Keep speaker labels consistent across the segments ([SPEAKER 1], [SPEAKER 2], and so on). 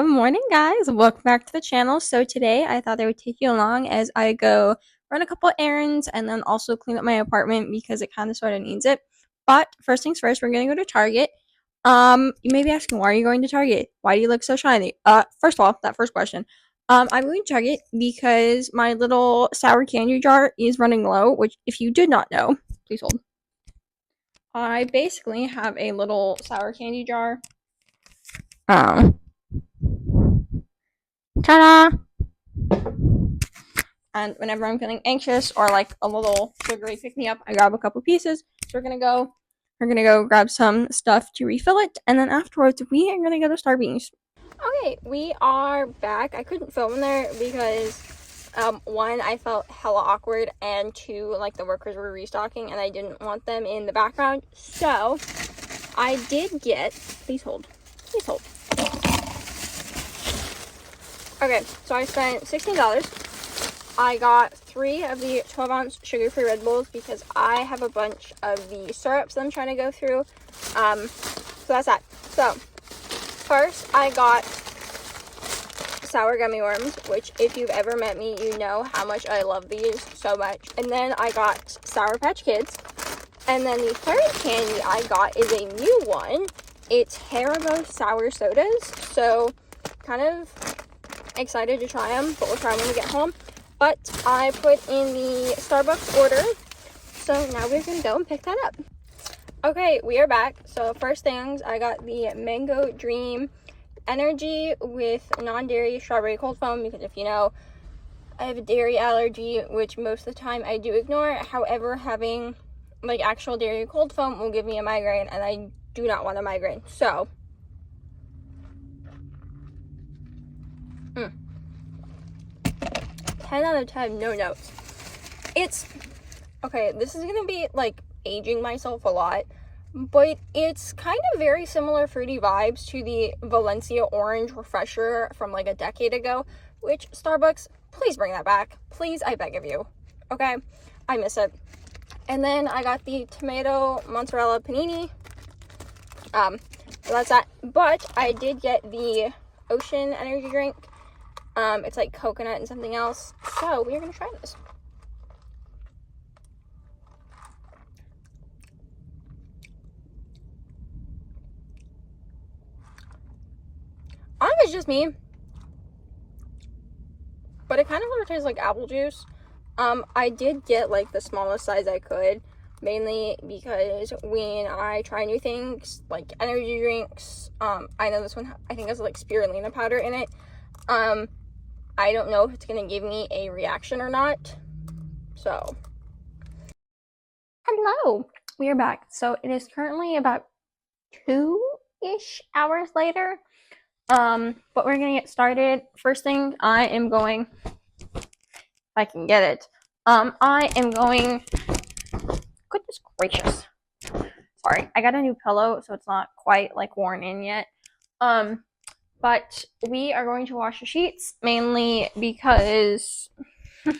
[SPEAKER 1] Good morning, guys. Welcome back to the channel. So today I thought I would take you along as I go run a couple errands and then also clean up my apartment because it kind of sort of needs it. But first things first, we're gonna go to Target. You may be asking, why are you going to Target? Why do you look so shiny? First of all, that first question. I'm going to Target because my little sour candy jar is running low, which if you did not know, please hold. I basically have a little sour candy jar. Ta-da! And whenever I'm feeling anxious or like a little sugary pick me up, I grab a couple pieces. So we're gonna go grab some stuff to refill it, and then afterwards we are gonna go to Starbucks. Okay, we are back. I couldn't film in there because one, I felt hella awkward, and two, like the workers were restocking and I didn't want them in the background. So I did get, please hold. Okay, so I spent $16. I got 3 of the 12-ounce sugar-free Red Bulls because I have a bunch of the syrups that I'm trying to go through. So that's that. So, first I got sour gummy worms, which if you've ever met me, you know how much I love these so much. And then I got Sour Patch Kids. And then the third candy I got is a new one. It's Haribo Sour Sodas. So, kind of excited to try them, but we'll try them when we get home. But I put in the Starbucks order, so now we're gonna go and pick that up. Okay, we are back. So first things, I got the Mango Dream Energy with non-dairy strawberry cold foam, because if you know, I have a dairy allergy, which most of the time I do ignore. However, having like actual dairy cold foam will give me a migraine, and I do not want a migraine. So 10 out of 10, no notes. It's okay, this is gonna be like aging myself a lot, but it's kind of very similar fruity vibes to the Valencia Orange Refresher from like a decade ago, which Starbucks, please bring that back. Please, I beg of you. Okay, I miss it. And then I got the Tomato Mozzarella Panini. So that's that. But I did get the Ocean Energy Drink. It's like coconut and something else. So we are gonna try this. I don't know if it's just me, but it kind of sort of tastes like apple juice. I did get like the smallest size I could, mainly because when I try new things like energy drinks, I know this one I think has like spirulina powder in it. I don't know if it's gonna give me a reaction or not. So, hello, we are back. So it is currently about 2-ish hours later. But we're gonna get started. First thing, I am going, if I can get it. I am going, goodness gracious. Sorry, I got a new pillow, so it's not quite like worn in yet. But we are going to wash the sheets mainly because,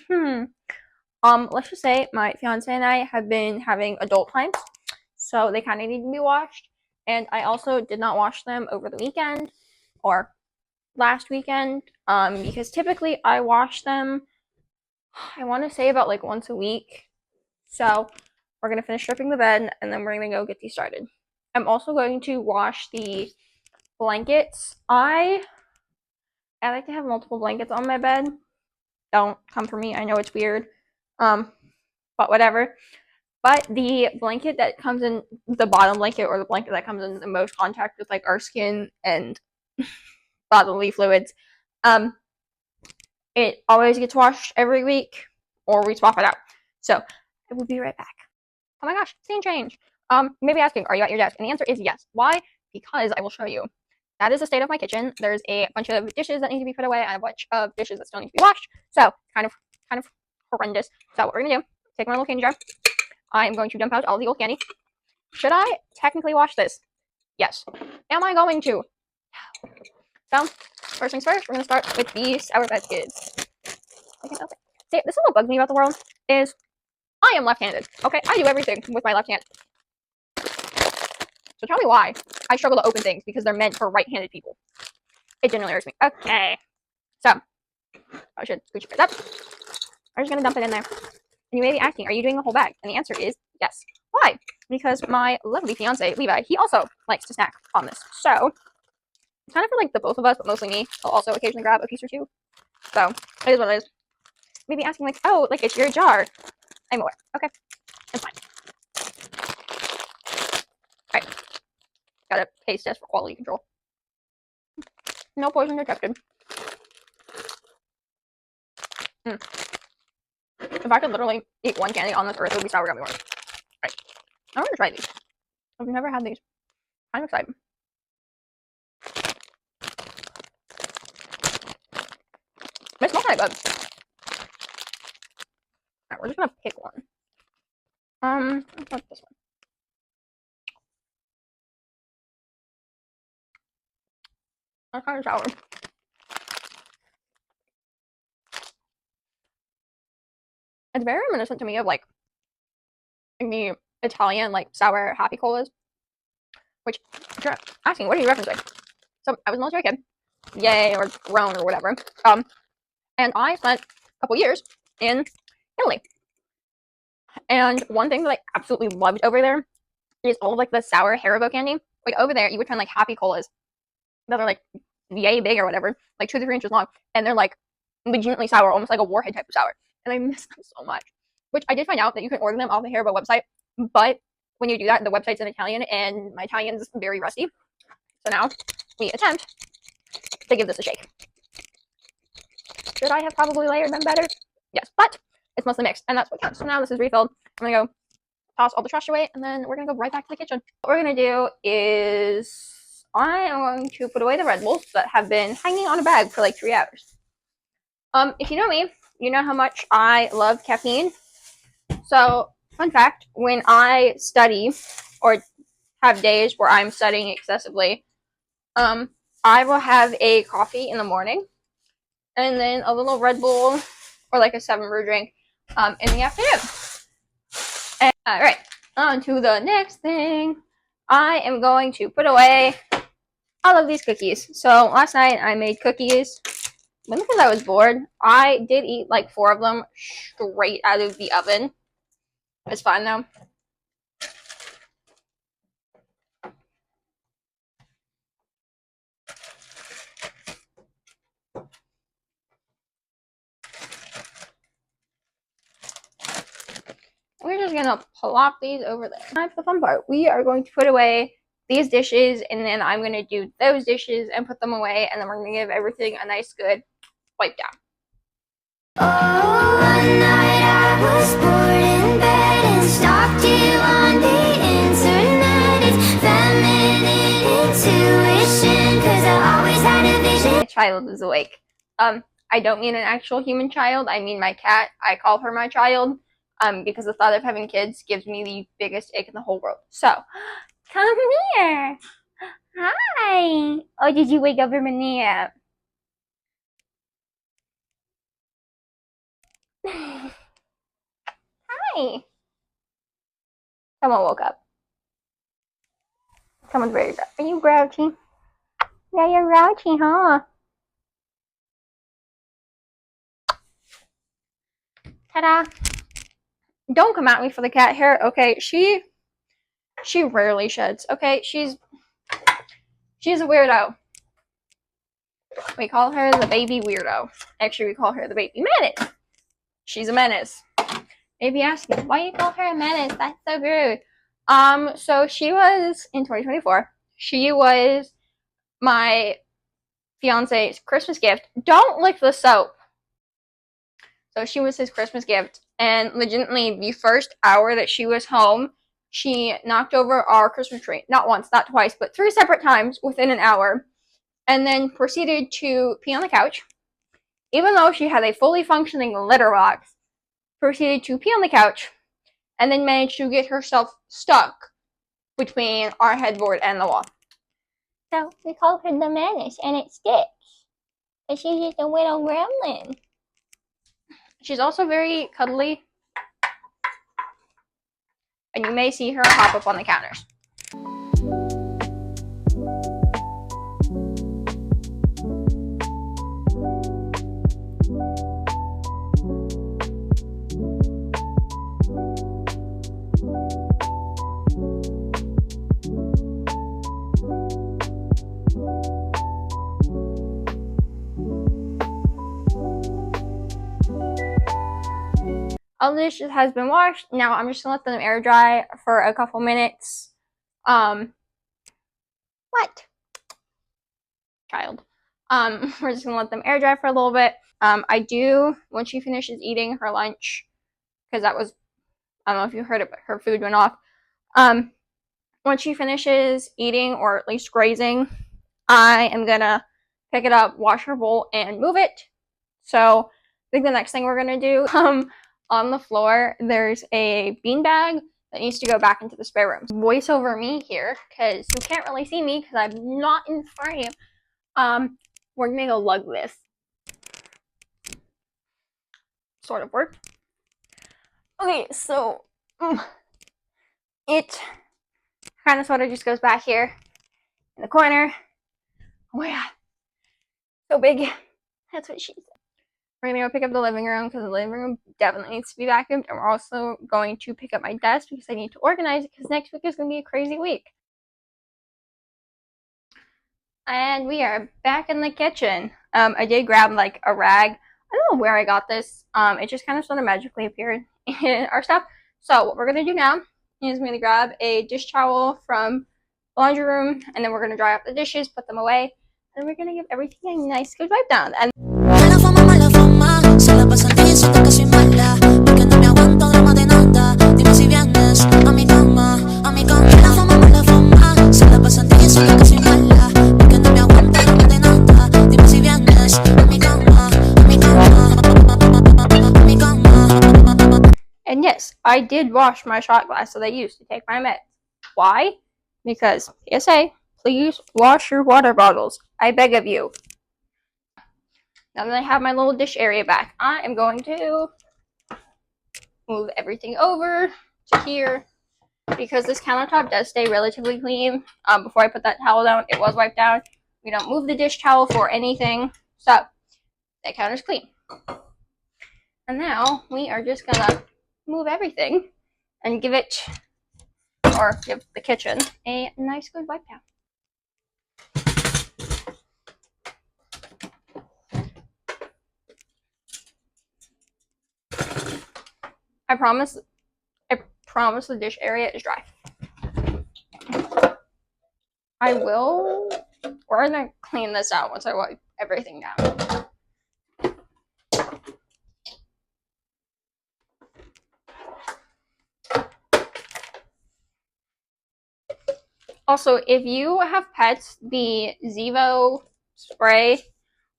[SPEAKER 1] let's just say my fiance and I have been having adult times, so they kind of need to be washed. And I also did not wash them over the weekend or last weekend, because typically I wash them, I want to say about like once a week. So we're gonna finish stripping the bed and then we're gonna go get these started. I'm also going to wash the blankets. I like to have multiple blankets on my bed. Don't come for me. I know it's weird. But whatever. But the blanket that comes in the bottom blanket, or the blanket that comes in the most contact with like our skin and bodily fluids, it always gets washed every week, or we swap it out. So I will be right back. Oh my gosh, scene change. You may be asking, are you at your desk? And the answer is yes. Why? Because I will show you. That is the state of my kitchen. There's a bunch of dishes that need to be put away and a bunch of dishes that still need to be washed. So kind of horrendous. So what we're gonna do, take my little candy jar. I am going to dump out all the old candy. Should I technically wash this? Yes. Am I going to? So first things first, we're gonna start with the Sour Patch Kids. See, this is what bugs me about the world is I am left-handed. Okay, I do everything with my left hand. So tell me why I struggle to open things, because they're meant for right-handed people. It genuinely hurts me. Okay. So, I should scooch it up. I'm just gonna dump it in there. And you may be asking, are you doing the whole bag? And the answer is yes. Why? Because my lovely fiance, Levi, he also likes to snack on this. So, it's kind of for like the both of us, but mostly me. I'll also occasionally grab a piece or two. So, it is what it is. Maybe asking like, oh, like it's your jar. I'm aware. Okay. It's fine. Alright. Gotta taste test for quality control. No poison detected. If I could literally eat one candy on this earth, it would be sour gummy worms. Right. I'm gonna try these. I've never had these. I'm excited. They smell kind of good. Alright, we're just gonna pick one. What's this one? That's kind of sour. It's very reminiscent to me of like the Italian like sour happy colas. Which, if you're asking, what are you referencing? So I was a military kid, yay, or grown or whatever. And I spent a couple years in Italy. And one thing that I absolutely loved over there is all of like the sour Haribo candy. Like over there, you would find like happy colas that are like yay big or whatever, like 2 to 3 inches long, and they're like legitimately sour, almost like a warhead type of sour. And I miss them so much. Which I did find out that you can order them off the Haribo website, but when you do that, the website's in Italian, and my Italian's very rusty. So now we attempt to give this a shake. Should I have probably layered them better? Yes, but it's mostly mixed, and that's what counts. So now this is refilled. I'm gonna go toss all the trash away, and then we're gonna go right back to the kitchen. What we're gonna do is I am going to put away the Red Bulls that have been hanging on a bag for like 3 hours. If you know me, you know how much I love caffeine. So, fun fact, when I study or have days where I'm studying excessively, I will have a coffee in the morning and then a little Red Bull or like a 7 brew drink in the afternoon. And, alright, on to the next thing. I am going to put away all of these cookies. So last night I made cookies. Mainly because I was bored. I did eat like 4 of them straight out of the oven. It's fine though. We're just gonna plop these over there. That's the fun part. We are going to put away these dishes, and then I'm gonna do those dishes and put them away, and then we're gonna give everything a nice good wipe down. Oh, one night I was bored in bed and stalked you on the internet. It's feminine intuition, 'cause I always had a vision. My child is awake. I don't mean an actual human child. I mean my cat. I call her my child. Because the thought of having kids gives me the biggest ache in the whole world. So, come here. Hi. Oh, did you wake up from a nap? Hi. Someone woke up. Someone's very grouchy. Are you grouchy? Yeah, you're grouchy, huh? Ta-da. Don't come at me for the cat hair. Okay, she rarely sheds. Okay, she's a weirdo. We call her the baby weirdo. Actually, we call her the baby menace. She's a menace. Maybe asking, why you call her a menace? That's so rude. So she was, in 2024, she was my fiance's Christmas gift. Don't lick the soap. So she was his Christmas gift. And legitimately, the first hour that she was home, she knocked over our Christmas tree. Not once, not twice, but 3 separate times within an hour. And then proceeded to pee on the couch. Even though she had a fully functioning litter box, proceeded to pee on the couch, and then managed to get herself stuck between our headboard and the wall. So we call her the menace, and it sticks. And she's just a little gremlin. She's also very cuddly, and you may see her hop up on the counters. All the dishes has been washed. Now I'm just gonna let them air dry for a couple minutes. What? Child. We're just gonna let them air dry for a little bit. I do, when she finishes eating her lunch, because that was, I don't know if you heard it, but her food went off. When she finishes eating, or at least grazing, I am gonna pick it up, wash her bowl, and move it. So I think the next thing we're gonna do, on the floor, there's a beanbag that needs to go back into the spare room. Voice over me here, because you can't really see me because I'm not in frame. We're gonna go lug this. Sort of work. Okay, so it kind of sort of just goes back here in the corner. Oh yeah, so big. That's what she said. We're gonna go pick up the living room because the living room definitely needs to be vacuumed, and we're also going to pick up my desk because I need to organize it because next week is gonna be a crazy week. And we are back in the kitchen. I did grab like a rag. I don't know where I got this. It just kind of sort of magically appeared in our stuff. So what we're gonna do now is I'm gonna grab a dish towel from the laundry room, and then we're gonna dry up the dishes, put them away, and we're gonna give everything a nice good wipe down. And And yes, I did wash my shot glass that I used to take my meds. Why? Because PSA, please wash your water bottles. I beg of you. Now that I have my little dish area back, I am going to move everything over to here because this countertop does stay relatively clean. Before I put that towel down, it was wiped down. We don't move the dish towel for anything, so that counter's clean. And now we are just gonna move everything and give it, or give the kitchen, a nice good wipe down. I promise the dish area is dry. We're gonna clean this out once I wipe everything down. Also, if you have pets, the Zevo spray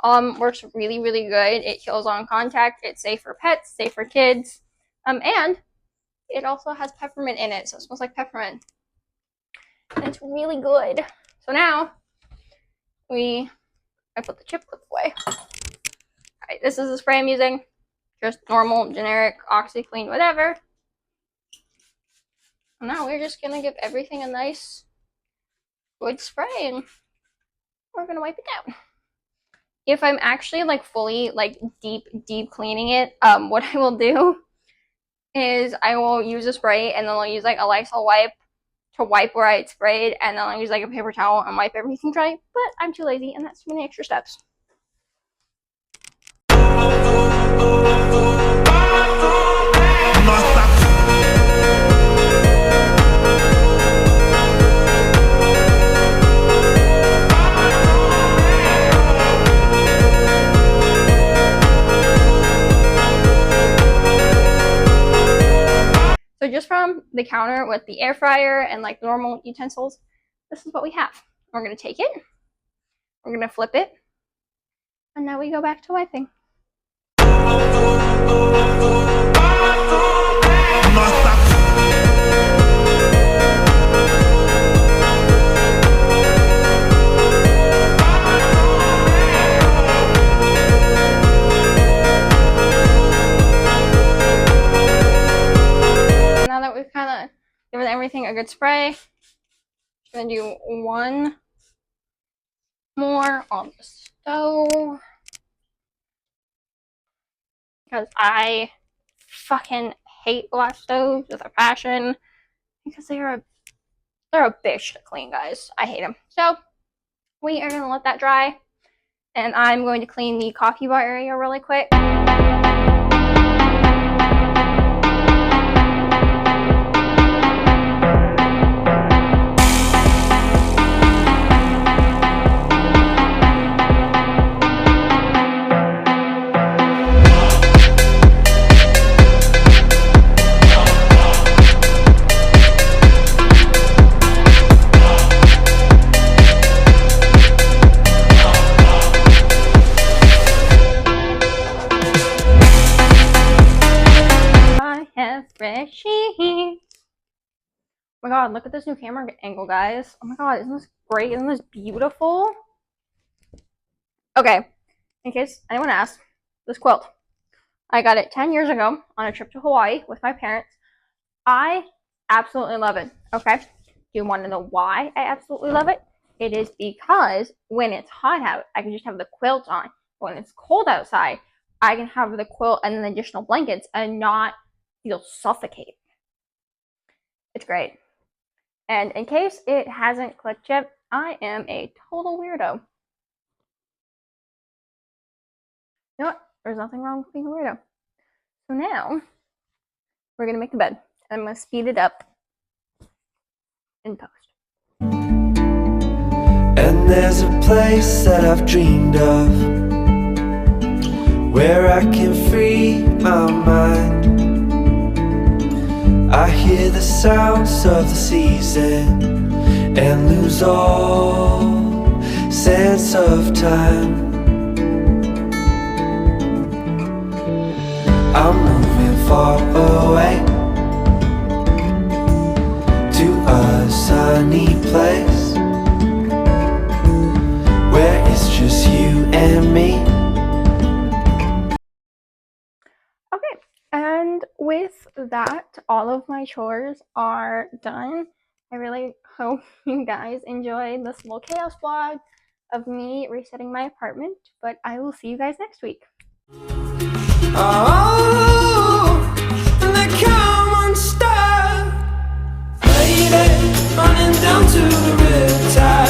[SPEAKER 1] works really, really good. It kills on contact. It's safe for pets, safe for kids, and it also has peppermint in it, so it smells like peppermint. And it's really good. So now I put the chip clip away. Alright, this is the spray I'm using. Just normal, generic, OxiClean, whatever. And now we're just gonna give everything a nice good spray, and we're gonna wipe it down. If I'm actually like fully like deep cleaning it, what I will do is I will use a spray, and then I'll use like a Lysol wipe to wipe where I sprayed, and then I'll use like a paper towel and wipe everything dry. But I'm too lazy, and that's too many extra steps. So just from the counter with the air fryer and like normal utensils, this is what we have. We're going to take it, we're going to flip it, and now we go back to wiping. Now that we've kind of given everything a good spray, I'm going to do one more on the stove because I fucking hate glass stoves with a passion because they're a bitch to clean, guys. I hate them. So we are gonna let that dry, and I'm going to clean the coffee bar area really quick. god, look at this new camera angle, guys. Oh my god, isn't this great? Isn't this beautiful? Okay, in case anyone asks, this quilt, I got it 10 years ago on a trip to Hawaii with my parents. I absolutely love it, okay? Do you want to know why I absolutely love it? It is because when it's hot out, I can just have the quilt on. When it's cold outside, I can have the quilt and then additional blankets and not feel suffocated. It's great. And in case it hasn't clicked yet, I am a total weirdo. You know what? There's nothing wrong with being a weirdo. So now, we're going to make the bed. I'm going to speed it up in post.
[SPEAKER 2] And there's a place that I've dreamed of, where I can free my mind. I hear the sounds of the season and lose all sense of time. I'm moving far away to a sunny place where it's just you and me.
[SPEAKER 1] Okay, and with that, all of my chores are done. I really hope you guys enjoyed this little chaos vlog of me resetting my apartment, but I will see you guys next week.
[SPEAKER 2] Oh, and they come unstuck, lady, running down to the riptide.